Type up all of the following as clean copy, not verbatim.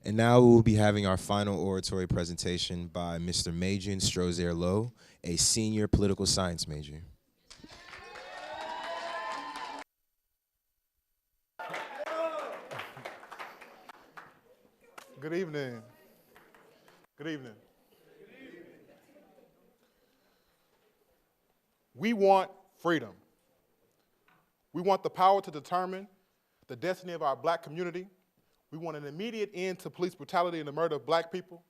And now we will be having our final oratory presentation by Mr. Majin Strozier Lowe, a senior political science major. Good evening. Good evening. We want freedom. We want the power to determine the destiny of our black community. We want an immediate end to police brutality and the murder of black people.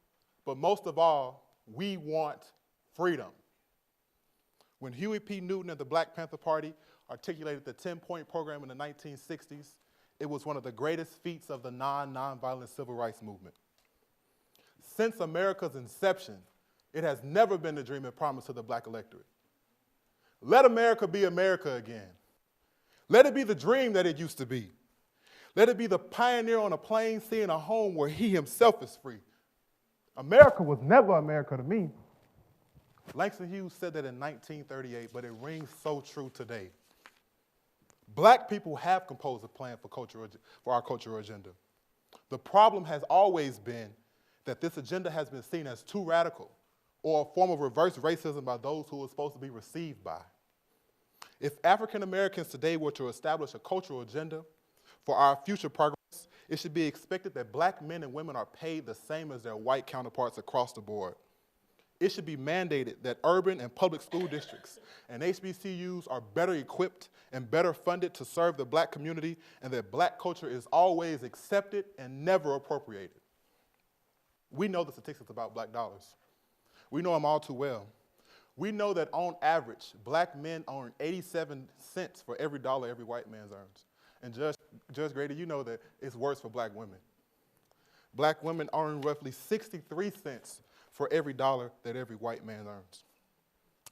But most of all, we want freedom. When Huey P. Newton and the Black Panther Party articulated the 10-point program in the 1960s, it was one of the greatest feats of the nonviolent civil rights movement. Since America's inception, it has never been the dream and promise to the black electorate. Let America be America again. Let it be the dream that it used to be. Let it be the pioneer on a plain sea in a home where he himself is free. America was never America to me. Langston Hughes said that in 1938, but it rings so true today. Black people have composed a plan for our cultural agenda. The problem has always been that this agenda has been seen as too radical or a form of reverse racism by those who are supposed to be received by. If African Americans today were to establish a cultural agenda for our future progress, it should be expected that black men and women are paid the same as their white counterparts across the board. It should be mandated that urban and public school districts and HBCUs are better equipped and better funded to serve the black community, and that black culture is always accepted and never appropriated. We know the statistics about black dollars. We know them all too well. We know that on average, black men earn 87 cents for every dollar every white man earns. And Judge Grady, you know that it's worse for black women. Black women earn roughly 63 cents for every dollar that every white man earns.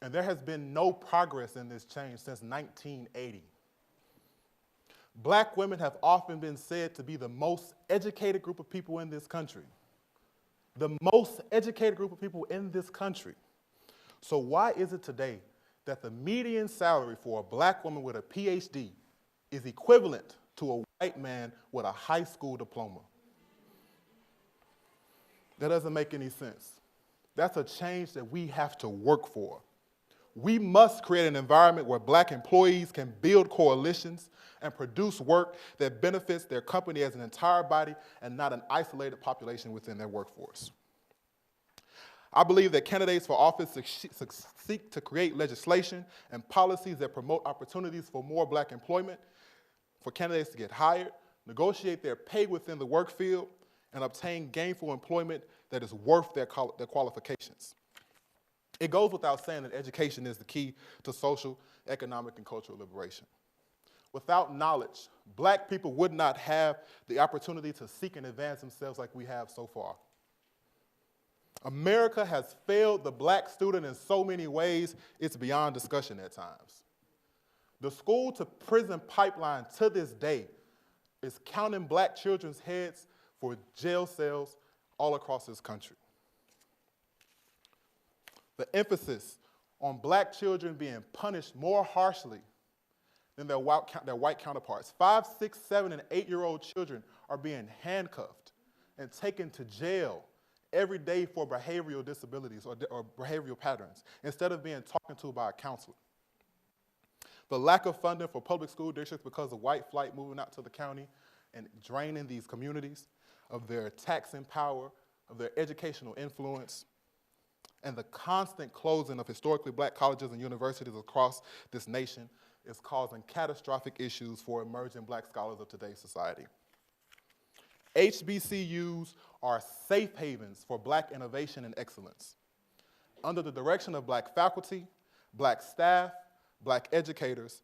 And there has been no progress in this change since 1980. Black women have often been said to be the most educated group of people in this country. The most educated group of people in this country. So why is it today that the median salary for a black woman with a PhD is equivalent to a white man with a high school diploma? That doesn't make any sense. That's a change that we have to work for. We must create an environment where black employees can build coalitions and produce work that benefits their company as an entire body and not an isolated population within their workforce. I believe that candidates for office seek to create legislation and policies that promote opportunities for more black employment, for candidates to get hired, negotiate their pay within the work field, and obtain gainful employment that is worth their qualifications. It goes without saying that education is the key to social, economic, and cultural liberation. Without knowledge, black people would not have the opportunity to seek and advance themselves like we have so far. America has failed the black student in so many ways, it's beyond discussion at times. The school to prison pipeline to this day is counting black children's heads for jail cells all across this country. The emphasis on black children being punished more harshly than their white counterparts. 5, 6, 7, and 8-year-old children are being handcuffed and taken to jail every day for behavioral disabilities or behavioral patterns instead of being talked to by a counselor. The lack of funding for public school districts because of white flight moving out to the county and draining these communities of their taxing power, of their educational influence, and the constant closing of historically black colleges and universities across this nation is causing catastrophic issues for emerging black scholars of today's society. HBCUs are safe havens for black innovation and excellence. Under the direction of black faculty, black staff, black educators,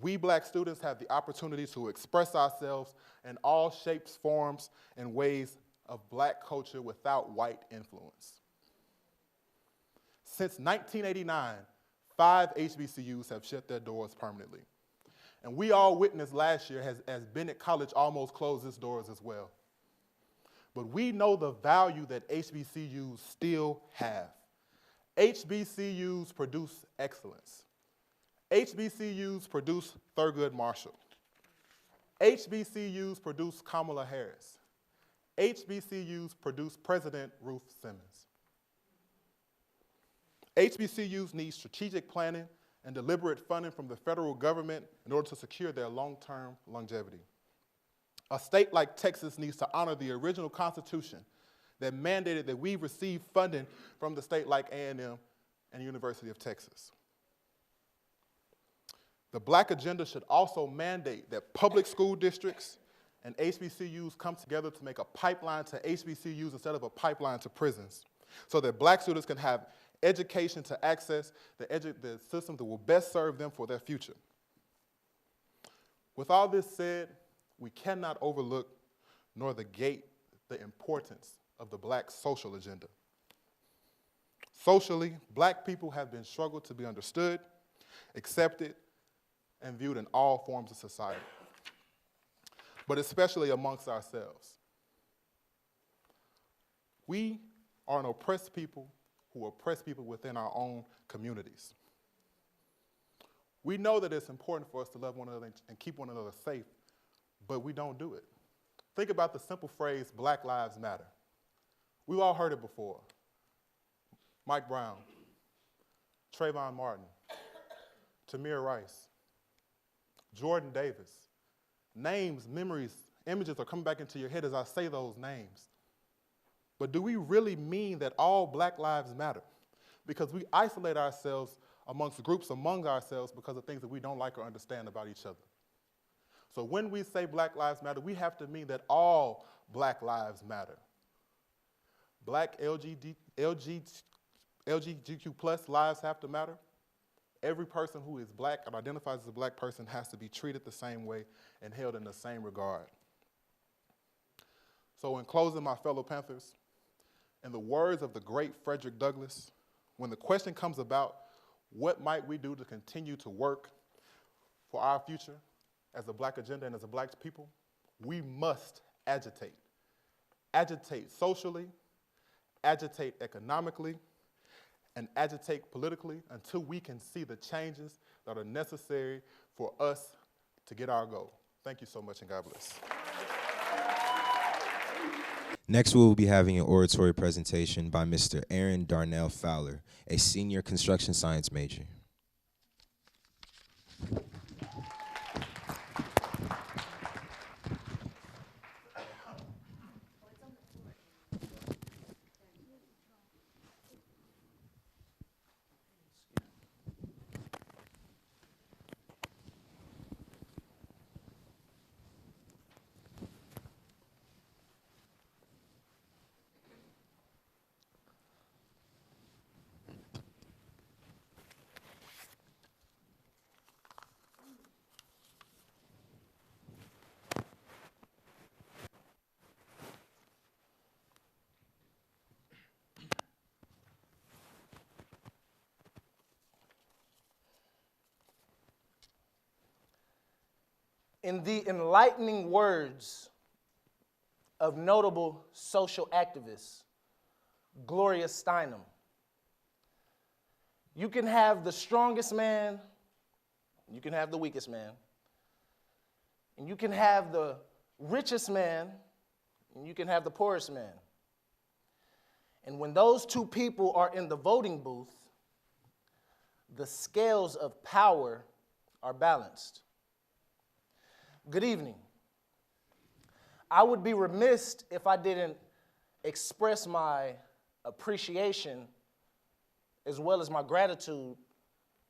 we black students have the opportunity to express ourselves in all shapes, forms, and ways of black culture without white influence. Since 1989, 5 HBCUs have shut their doors permanently. And we all witnessed last year as Bennett College almost closed its doors as well. But we know the value that HBCUs still have. HBCUs produce excellence. HBCUs produce Thurgood Marshall. HBCUs produce Kamala Harris. HBCUs produce President Ruth Simmons. HBCUs need strategic planning and deliberate funding from the federal government in order to secure their long-term longevity. A state like Texas needs to honor the original Constitution that mandated that we receive funding from the state like A&M and University of Texas. The Black agenda should also mandate that public school districts and HBCUs come together to make a pipeline to HBCUs instead of a pipeline to prisons, so that Black students can have education to access the system that will best serve them for their future. With all this said, we cannot overlook nor negate the importance of the Black social agenda. Socially, Black people have been struggled to be understood, accepted, and viewed in all forms of society, but especially amongst ourselves. We are an oppressed people who oppress people within our own communities. We know that it's important for us to love one another and keep one another safe, but we don't do it. Think about the simple phrase, Black Lives Matter. We've all heard it before. Mike Brown, Trayvon Martin, Tamir Rice, Jordan Davis. Names, memories, images are coming back into your head as I say those names. But do we really mean that all Black lives matter? Because we isolate ourselves amongst groups among ourselves because of things that we don't like or understand about each other. So when we say Black lives matter, we have to mean that all Black lives matter. Black LGBTQ plus lives have to matter. Every person who is Black and identifies as a Black person has to be treated the same way and held in the same regard. So in closing, my fellow Panthers, in the words of the great Frederick Douglass, when the question comes about what might we do to continue to work for our future as a Black agenda and as a Black people, we must agitate. Agitate socially, agitate economically, and agitate politically until we can see the changes that are necessary for us to get our goal. Thank you so much, and God bless. Next, we will be having an oratory presentation by Mr. Aaron Darnell Fowler, a senior construction science major. In the enlightening words of notable social activist Gloria Steinem, you can have the strongest man, you can have the weakest man, and you can have the richest man, and you can have the poorest man. And when those two people are in the voting booth, the scales of power are balanced. Good evening. I would be remiss if I didn't express my appreciation as well as my gratitude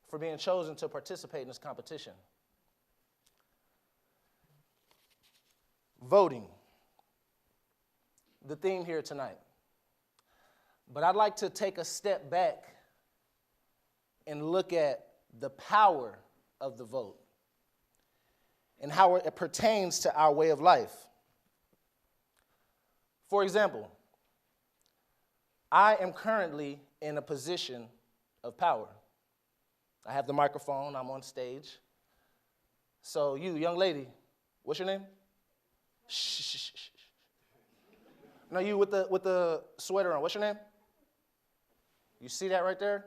for being chosen to participate in this competition. Voting, the theme here tonight. But I'd like to take a step back and look at the power of the vote and how it pertains to our way of life. For example, I am currently in a position of power. I have the microphone, I'm on stage. So you, young lady, what's your name? Shh, shh, shh, shh. No, you with the sweater on, what's your name? You see that right there?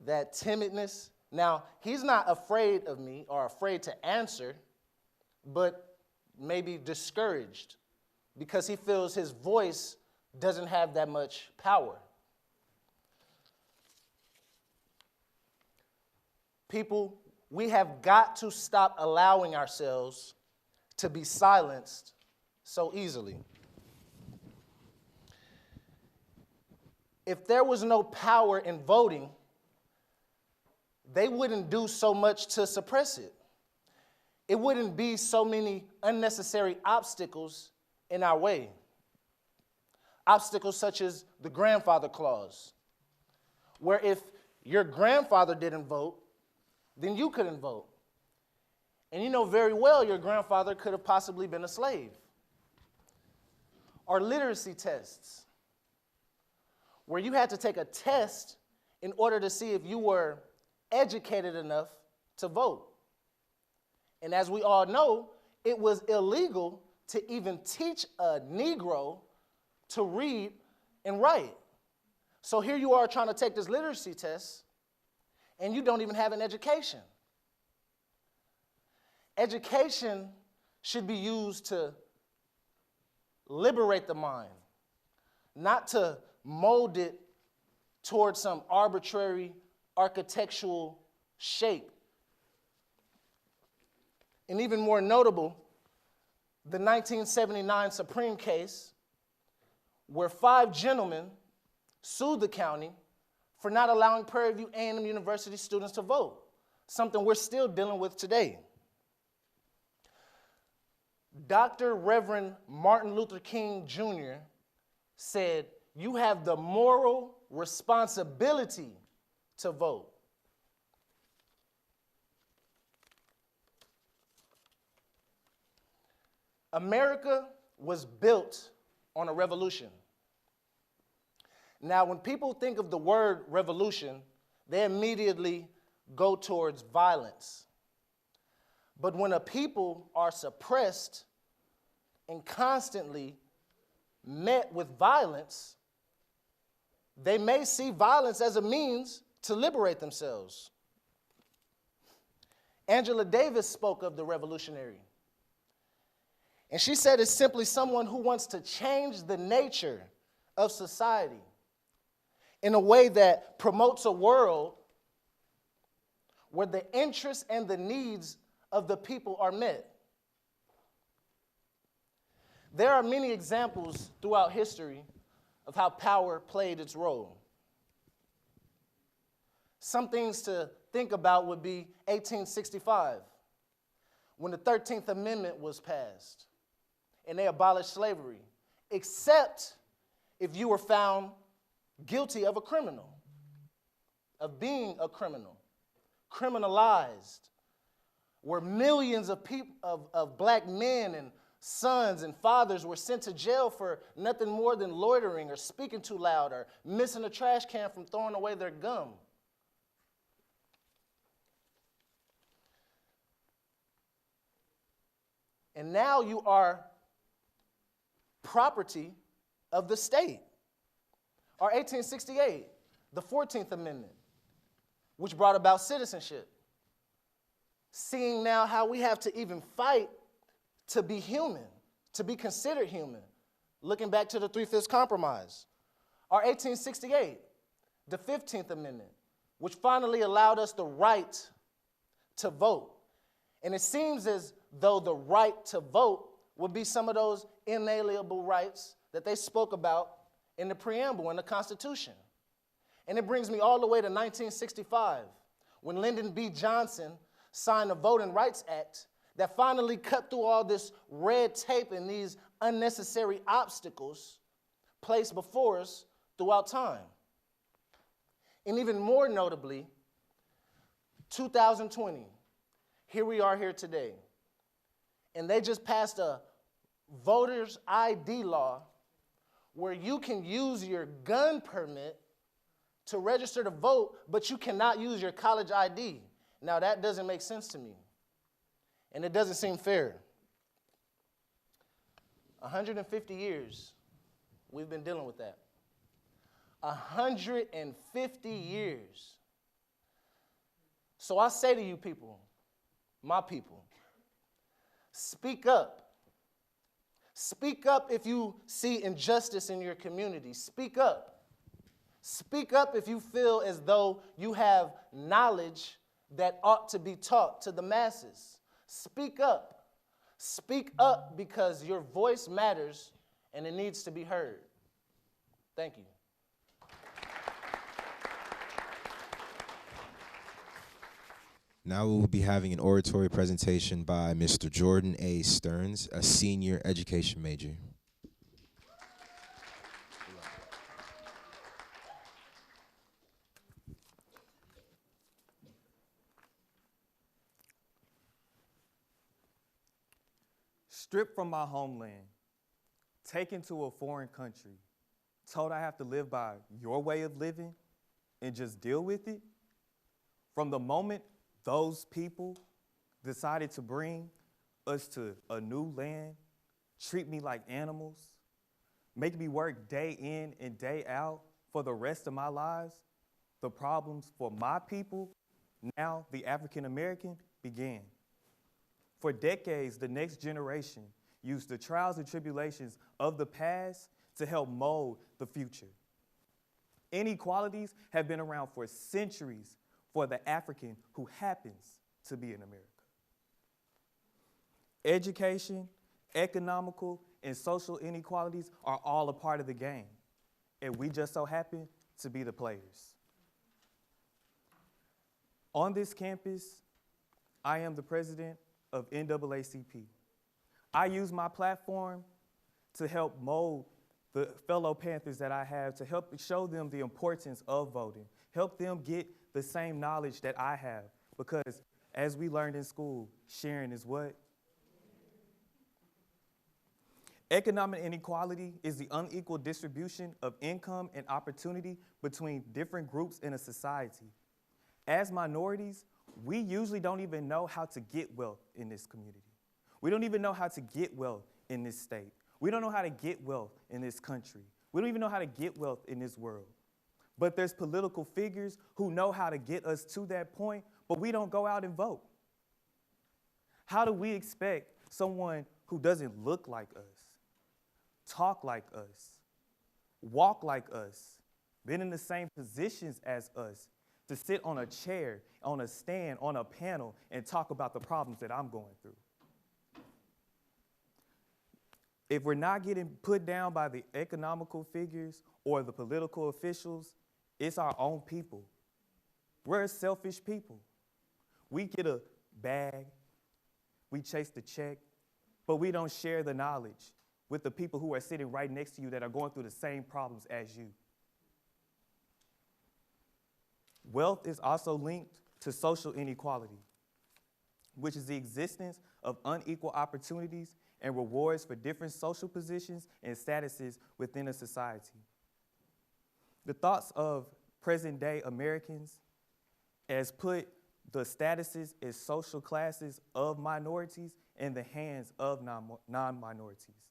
That timidness. Now, he's not afraid of me or afraid to answer, but maybe discouraged because he feels his voice doesn't have that much power. People, we have got to stop allowing ourselves to be silenced so easily. If there was no power in voting, they wouldn't do so much to suppress it. It wouldn't be so many unnecessary obstacles in our way. Obstacles such as the grandfather clause, where if your grandfather didn't vote, then you couldn't vote. And you know very well your grandfather could have possibly been a slave. Or literacy tests, where you had to take a test in order to see if you were educated enough to vote. And as we all know, it was illegal to even teach a Negro to read and write. So here you are trying to take this literacy test, and you don't even have an education. Education should be used to liberate the mind, not to mold it towards some arbitrary architectural shape. And even more notable, the 1979 Supreme case, where 5 gentlemen sued the county for not allowing Prairie View A&M University students to vote, something we're still dealing with today. Dr. Reverend Martin Luther King Jr. said, "You have the moral responsibility to vote." America was built on a revolution. Now, when people think of the word revolution, they immediately go towards violence. But when a people are suppressed and constantly met with violence, they may see violence as a means to liberate themselves. Angela Davis spoke of the revolutionary. And she said it's simply someone who wants to change the nature of society in a way that promotes a world where the interests and the needs of the people are met. There are many examples throughout history of how power played its role. Some things to think about would be 1865, when the 13th Amendment was passed and they abolished slavery, except if you were found guilty of a criminal, of being a criminal, criminalized, where millions of people, of black men and sons and fathers were sent to jail for nothing more than loitering or speaking too loud or missing a trash can from throwing away their gum. And now you are property of the state. Or 1868, the 14th Amendment, which brought about citizenship. Seeing now how we have to even fight to be human, to be considered human, looking back to the 3/5 Compromise. Or 1868, the 15th Amendment, which finally allowed us the right to vote. And it seems as though the right to vote would be some of those inalienable rights that they spoke about in the preamble, in the Constitution. And it brings me all the way to 1965, when Lyndon B. Johnson signed the Voting Rights Act that finally cut through all this red tape and these unnecessary obstacles placed before us throughout time. And even more notably, 2020, here we are here today. And they just passed a voter's ID law where you can use your gun permit to register to vote, but you cannot use your college ID. Now, that doesn't make sense to me, and it doesn't seem fair. 150 years we've been dealing with that. 150 years. So I say to you people, my people, speak up. Speak up if you see injustice in your community. Speak up. Speak up if you feel as though you have knowledge that ought to be taught to the masses. Speak up. Speak up because your voice matters and it needs to be heard. Thank you. Now we will be having an oratory presentation by Mr. Jordan A. Stearns, a senior education major. Stripped from my homeland, taken to a foreign country, told I have to live by your way of living and just deal with it. From the moment those people decided to bring us to a new land, treat me like animals, make me work day in and day out for the rest of my lives, the problems for my people, now the African American, began. For decades, the next generation used the trials and tribulations of the past to help mold the future. Inequalities have been around for centuries for the African who happens to be in America. Education, economical, and social inequalities are all a part of the game, and we just so happen to be the players. On this campus, I am the president of NAACP. I use my platform to help mold the fellow Panthers that I have, to help show them the importance of voting, help them get the same knowledge that I have, because as we learned in school, sharing is what? Economic inequality is the unequal distribution of income and opportunity between different groups in a society. As minorities, we usually don't even know how to get wealth in this community. We don't even know how to get wealth in this state. We don't know how to get wealth in this country. We don't even know how to get wealth in this world. But there's political figures who know how to get us to that point, but we don't go out and vote. How do we expect someone who doesn't look like us, talk like us, walk like us, been in the same positions as us, to sit on a chair, on a stand, on a panel, and talk about the problems that I'm going through? If we're not getting put down by the economical figures or the political officials, it's our own people. We're a selfish people. We get a bag, we chase the check, but we don't share the knowledge with the people who are sitting right next to you that are going through the same problems as you. Wealth is also linked to social inequality, which is the existence of unequal opportunities and rewards for different social positions and statuses within a society. The thoughts of present-day Americans has put the statuses and social classes of minorities in the hands of non-minorities,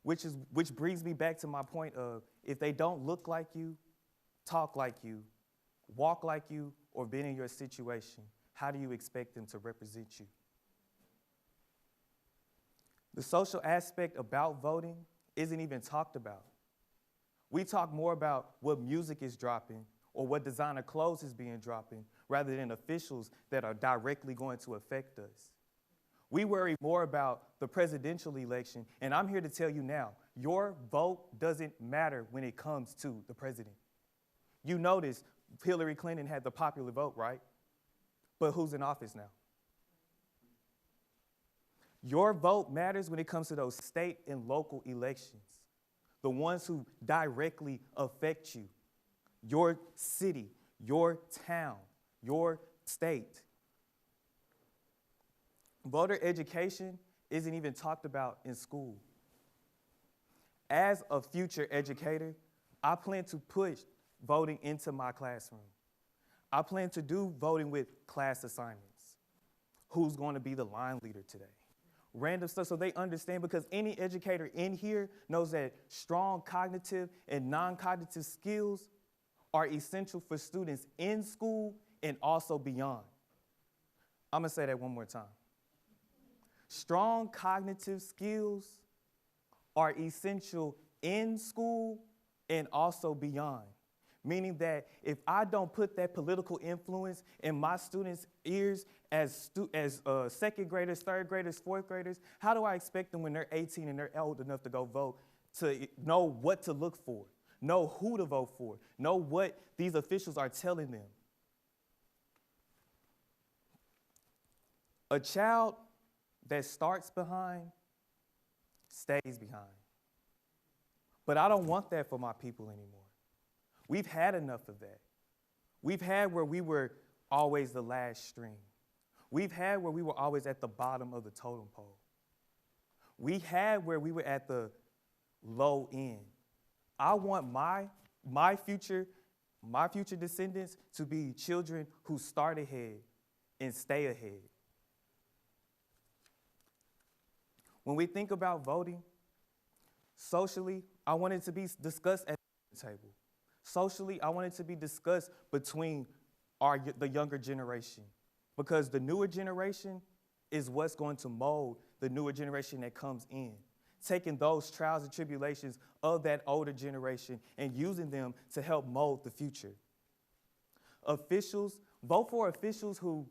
which brings me back to my point of, if they don't look like you, talk like you, walk like you, or been in your situation, how do you expect them to represent you? The social aspect about voting isn't even talked about. We talk more about what music is dropping or what designer clothes is being dropping rather than officials that are directly going to affect us. We worry more about the presidential election, and I'm here to tell you now, your vote doesn't matter when it comes to the president. You notice Hillary Clinton had the popular vote, right? But who's in office now? Your vote matters when it comes to those state and local elections, the ones who directly affect you, your city, your town, your state. Voter education isn't even talked about in school. As a future educator, I plan to push voting into my classroom. I plan to do voting with class assignments. Who's going to be the line leader today? Random stuff so they understand, because any educator in here knows that strong cognitive and non-cognitive skills are essential for students in school and also beyond. I'm gonna say that one more time. Strong cognitive skills are essential in school and also beyond. Meaning that if I don't put that political influence in my students' ears as second graders, third graders, fourth graders, how do I expect them when they're 18 and they're old enough to go vote to know what to look for, know who to vote for, know what these officials are telling them? A child that starts behind stays behind. But I don't want that for my people anymore. We've had enough of that. We've had where we were always the last string. We've had where we were always at the bottom of the totem pole. We had where we were at the low end. I want my future descendants to be children who start ahead and stay ahead. When we think about voting, socially, I want it to be discussed at the table. Socially, I want it to be discussed between the younger generation, because the newer generation is what's going to mold the newer generation that comes in, taking those trials and tribulations of that older generation and using them to help mold the future. Officials, vote for officials who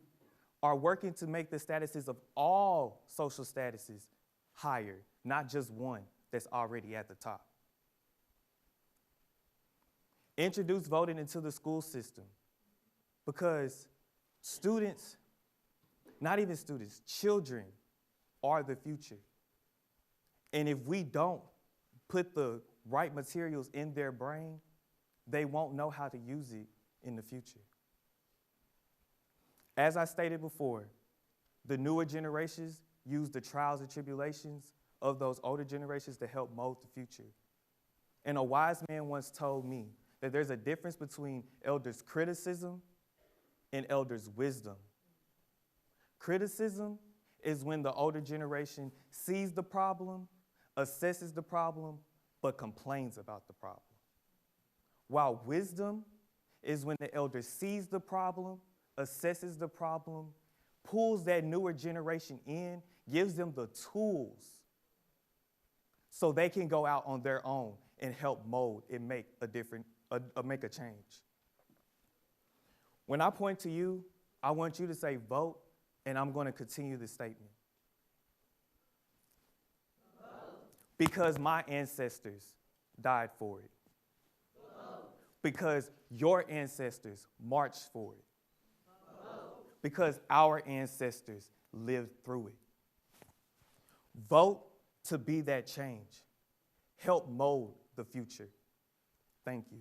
are working to make the statuses of all social statuses higher, not just one that's already at the top. Introduce voting into the school system, because students, not even students, children are the future. And if we don't put the right materials in their brain, they won't know how to use it in the future. As I stated before, the newer generations use the trials and tribulations of those older generations to help mold the future. And a wise man once told me that there's a difference between elders' criticism and elders' wisdom. Criticism is when the older generation sees the problem, assesses the problem, but complains about the problem. While wisdom is when the elder sees the problem, assesses the problem, pulls that newer generation in, gives them the tools so they can go out on their own and help mold and make a change. When I point to you, I want you to say vote, and I'm going to continue this statement. Vote. Because my ancestors died for it. Vote. Because your ancestors marched for it. Vote. Because our ancestors lived through it. Vote to be that change. Help mold the future. Thank you.